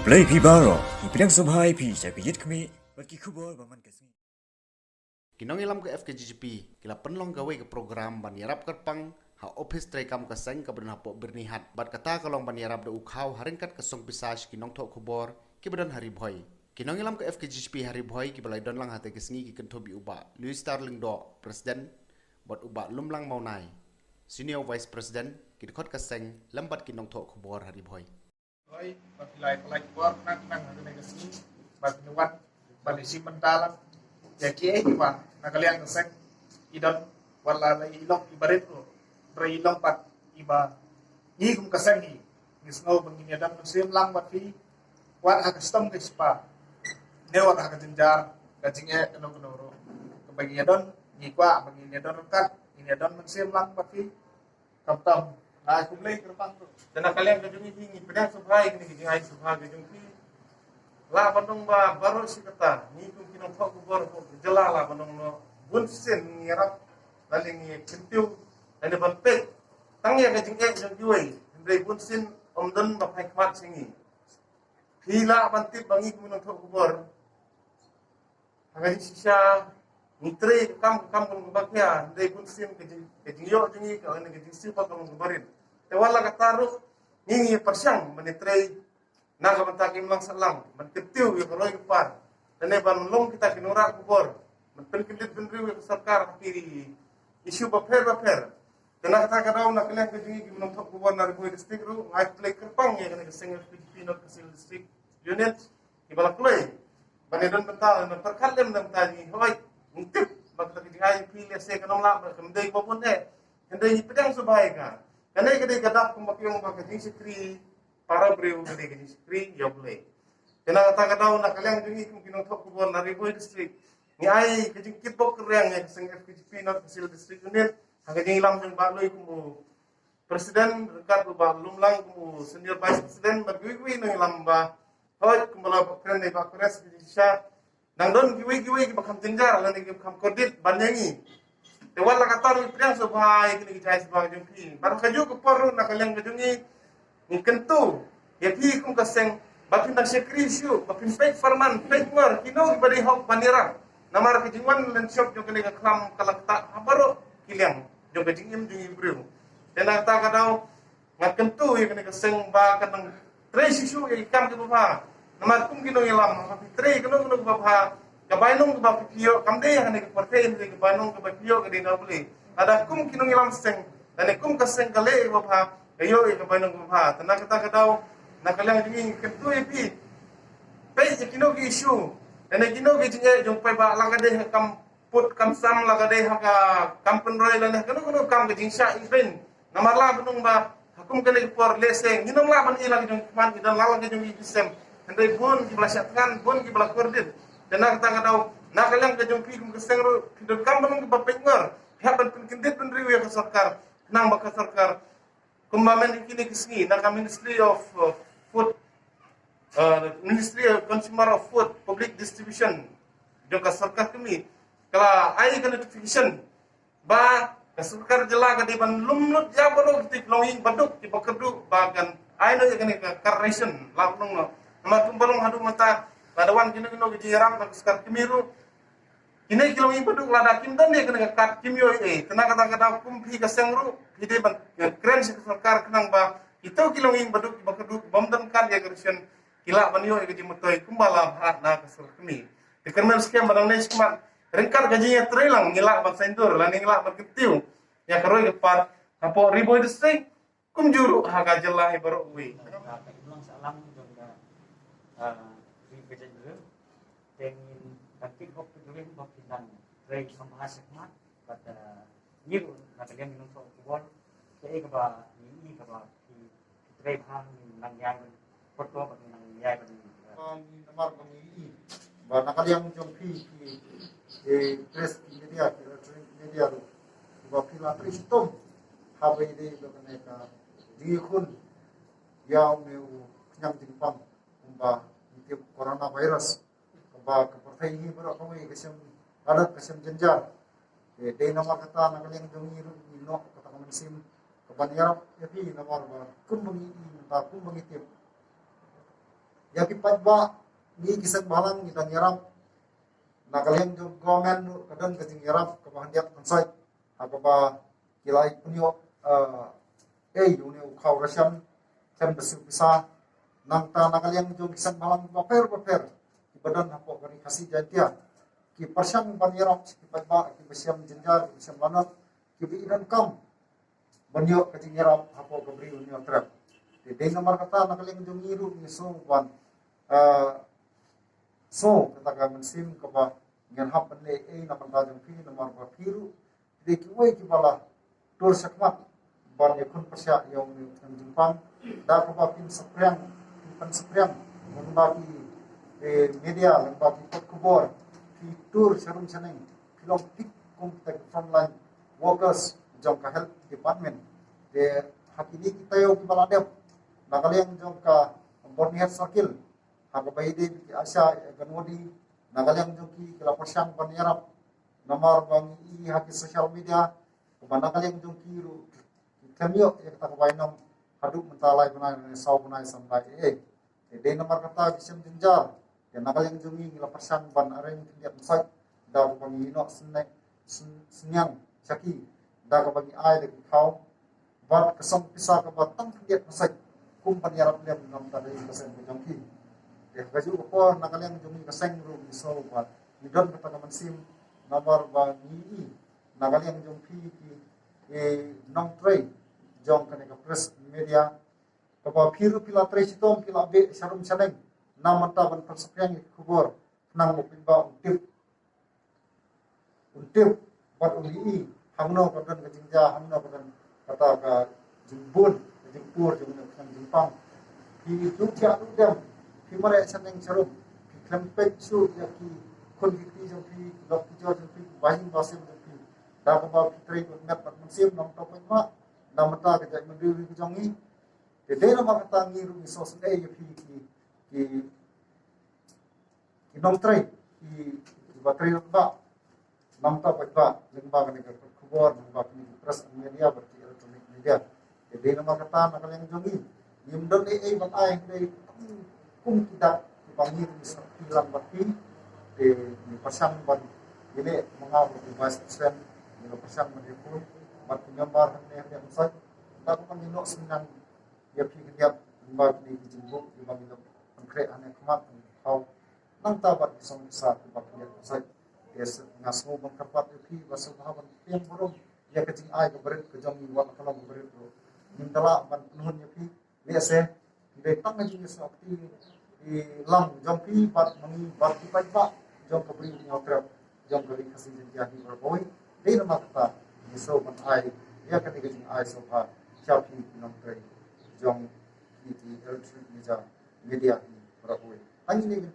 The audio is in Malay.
Play Pibaro, ipinang subhay pi sa kiyit kami, pagkikubol baman kasi. Kinong ilam ke FKGGP, kila penlong gawe ke program banyarap kerpang, ha office tray kam kaseng ka bedan hapo bernihat, bat kata kalong banyarap de ukhaw haringkat kesong pisaj kinong tok kubor, ki bedan hari boy. Kinong ilam ke FKGGP hari boy ki balai don lang hate kesengi ki kentobi uba, Louis Starling do, Presiden, bot uba lumlang maunai. Senior Vice President, ki dekot kaseng, lambat kinong tok kubor hari boy. Hoy, pagilay kuat nang ada negasi, bagnuan, balisi mentalang, jadi iba, nakaliang kesek, idon, wala na ilong ibarit lo, ilong pat iba, ni kum kesengi, ngisno bengini dan musim lang bati, wat hakastom kispa, newat hakajenjar, gajingnya kenoro, kebagian don, nikwa, begini don kat, ini don musim lang bati, kaptam. Kumulay kerpang tu. Dan kalian kejungi tinggi pedang subhai kini kejungi ai subhai kejungi. La bandung ba baru si kata ni kum kinong thok kubor ko jela la bandung no bunsen ngira laling ni kentiu dan ban pe tang ya kejungi jong juai ndai bunsen omdon ba pai kmat singi. Hila bantip bangi kum kinong thok kubor. Hagaji sisa mitre kam kun bakya ndai bunsen kejungi yo jungi ka ne kejungi sipa kam kubarin. Tewala kataru ngingi persyang menitrei naga mentakim lang salang menketiu yang roy kepar dan eban long kita kinura kubor menpenkilit benriu yang sarkar piri isu baper dan kata kadau nak kalian kejungi menontok kubor dari boy district ru ngai play kerpang ya kena kesengel pinot kesil district unit ibala play banedon bental dan perkalem dan tadi hoy ngintip bakta kejungi pilih se kanong la kemdei babun kendai pedang sebaika. Karena kita gadap kumpul pakai jenis kri para beriu dari jenis kri ya boleh. Karena kata kadau nak kalian jungi mungkin untuk kubur dari boy district. Ni ai kejengkit bok kerang yang seng FKGP not hasil district unit. Hanya hilang yang baloi kumu presiden dekat ubah lumlang kumu senior vice president bergui-gui nang hilang ba. Hoi kumbala keren ni pak pres di Indonesia. Nang don giwi-giwi bakam tenjar lan ni bakam kodit banyangi. Tewala kataru ipryang subhay kini kijay subhay jungki. Baru kaju keporu nak kalian kejungi kentu. Ya pi kum kaseng bakin nak sekri syu bakin pek farman pek mar kino ibadi hok banira. Namar kejungan lan syok jung kini klam kalak tak baru kiliang jung kejungim jungi bru. Dan nak tak kadau ngak kentu ya kini kaseng ba kanang tre syu ya ikam ke bapa. Namar kum kino ilam bapi tre kino bapa. Kabainong kebab pio, kamde yang ane kepertain ke kabainong kebab pio ke dina boleh. Ada kum kinong ilam seng, dan kum kaseng kale bapa, kayo kabainong bapa. Tanah kata kadau, nak kalian jengi kentu epi. Pei kino ki isu, dan kino ki jengi jumpai ba lagade kam put kam sam lagade haka kampen roy lan kano kam ke jingsha event. Namarla bunung ba hakum kale por leseng, nginong la ban ilang jung man dan lalang jung isem. Hendai bun di belah syatkan, bun di belah kordit. Dan nak kata kadau nak kalian kejumpi kum kesengru hidup kampung ke bapengor pihak pendekendit pendriu yang sarkar nang baka sarkar kumbamen kini kesni nak Ministry of Food Ministry of Consumer of Food Public Distribution jongka sarkar kami kala ai kan notification ba kasarkar jela ka di ban lumlut jabalo ti longing baduk ti bakedu bagan ai no kan correction laplong no nama kumbalong hadu mata Ladawan kini gejirang tak sekar kemiru. Kini kilo ini beduk lada kim dan dia kena kat kimyo kena kata kumpi kesengru. Hide ban keren si sarkar kenang ba itu kilo ini beduk bakaduk bom dan kan dia kerisian kila banyo gaji mutoi kumbala hat na kesur kemi. Dikermen sekian badang nes kemat rengkar gajinya terilang ngilak ban sendur lan ngilak ban ketiu. Ya keroi kepar kapok riboy district kumjuru haga jelah ibaru wi. Dengan kantin hok tujuan hok pinang rei membahas semat pada niru nak kalian minum sok kubon ke keba ni keba di rei hang nang yang porto bagi nang yang ni namar bagi ba nak kalian jompi di press media media lu ba pila tristom habe ide dokane ka dikhun yaw meu nyam timpam umba itu coronavirus ba kepertai ini baru kami kesem adat kesem jenjar de nomor kata nak yang jongi no kata kami sim kebanyaran tapi nomor ba kum bengi ta kum bengi tip ya ki padba ni kisah balang kita nyerap nakalian jo government kadang ke nyerap ke bahandiak ansai apa ba kilai punyo yune ukau rasyan kan besu bisa nangta nakalian jo kisah balang paper ki badan hapo kari kasih jantia ki persyang banyerap ki padba ki besiam jenjar ki besiam lanat ki bidan kam banyo ke nyerap hapo ke beri unyo trap di nomor kata nakalian jo ngiru ni so ban so kata mensim ke ba ngan hap le na pantajang pi nomor ba piru de ki wei ki bala tur sakmat ban ye kun persya yang ni jempang da ko ba pin seprang membagi media membagi pot kubor pi tur sarum saneng film tik kum tak frontline workers jong ka health department de hakini kita yo ki bala dep nakaliang jong ka bornier circle hak bai de ki asya ganodi nakaliang joki kila persyang panyarap nomor bang i haki social media kemana kaliang joki ru kemio ya kita kawainom haduk mentalai benai sau benai sampai de nomor kata bisem jenjar ya nakaliang joki kila persyang ban areng tiap musai da bang ino senek senyang saki da bang ai de kau bat kesong pisah ke batang tiap musai kum panyarap dia nom tadi kesen joki ya baju ko nakaliang jumi kaseng ru so ba idon kata mansim nomor ba ni nakaliang jumpi ki nong trei jong kane ka press media ko ba phiru pila trei sitom pila be sarum saneng namata ban persepyang kubur nang mo pinba untip bat uli hamno kadan ka jingja hamno kadan kata ka jimbun jimpur jumno kan jimpang ki tu cha tu dem Himara saneng charum kempet su ya ki kon ki jo ki lok ki jo ki bahin basim jo ki da ko ba kitri ko net pat musim nom to pa namata ka jai mandiri ki jongi de na ma kata ngi ru so se ya ki nom trai ki ba trai ba namta pa lengba ka ni ka kubor lengba ki press media berti electronic media de na ma kata nakaliang jongi nimdon ban ai de kum tidak dipanggil hilang baki di pasang ban ini mengawal di basisen di pasang menjepun bat gambar yang sai tak panggil senang dia pikir mbak di jimbuk di bagi konkret ane kemat kau nang tabat disong bisa bagi sai dia ngasu mengkapat itu bahasa bahawan yang burung dia kecing ai keberit kejongi buat kalau keberit tu mintala ban penuhnya pi biasa datang aja seperti di lam jompi bat mengi bat kipai ba jom kebri nyotrap jom kebri kasih jadi berboy di nama kata miso ban ai dia kan digajing ai so ha chapi nom tre jom di media berboy ani